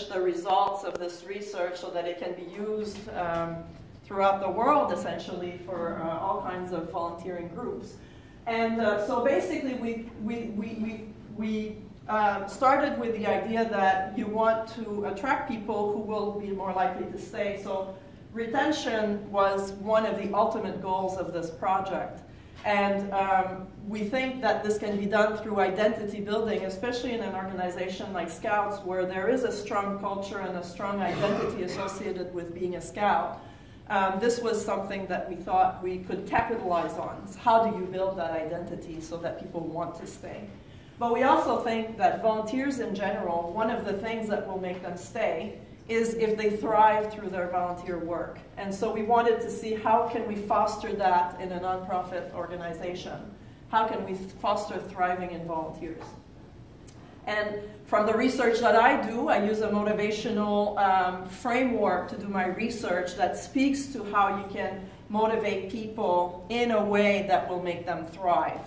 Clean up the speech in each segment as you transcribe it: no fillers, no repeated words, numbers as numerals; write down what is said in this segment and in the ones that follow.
the results of this research so that it can be used throughout the world, essentially, for all kinds of volunteering groups. And so basically, we started with the idea that you want to attract people who will be more likely to stay. So retention was one of the ultimate goals of this project. And we think that this can be done through identity building, especially in an organization like Scouts, where there is a strong culture and a strong identity associated with being a Scout. This was something that we thought we could capitalize on. So how do you build that identity so that people want to stay? But we also think that volunteers in general, one of the things that will make them stay is if they thrive through their volunteer work. And so we wanted to see how can we foster that in a nonprofit organization? How can we foster thriving in volunteers? And from the research that I do, I use a motivational framework to do my research that speaks to how you can motivate people in a way that will make them thrive.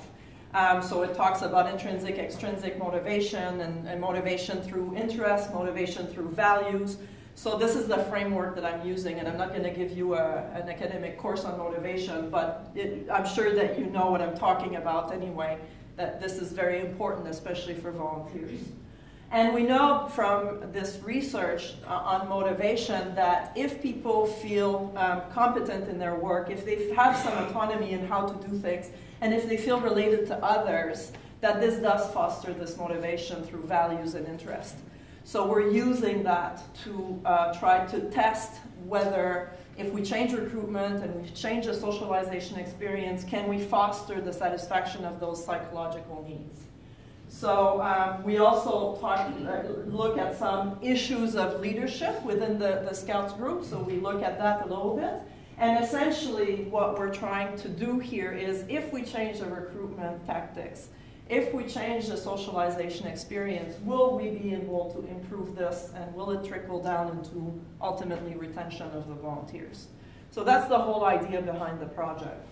So it talks about intrinsic, extrinsic motivation, and motivation through interest, motivation through values. So this is the framework that I'm using, and I'm not going to give you an academic course on motivation, but I'm sure that you know what I'm talking about anyway, that this is very important, especially for volunteers. And we know from this research on motivation that if people feel competent in their work, if they have some autonomy in how to do things, and if they feel related to others, that this does foster this motivation through values and interest. So we're using that to try to test whether if we change recruitment and we change the socialization experience, can we foster the satisfaction of those psychological needs? So we also look at some issues of leadership within the Scouts group, so we look at that a little bit. And essentially what we're trying to do here is if we change the recruitment tactics, if we change the socialization experience, will we be able to improve this, and will it trickle down into ultimately retention of the volunteers? So that's the whole idea behind the project.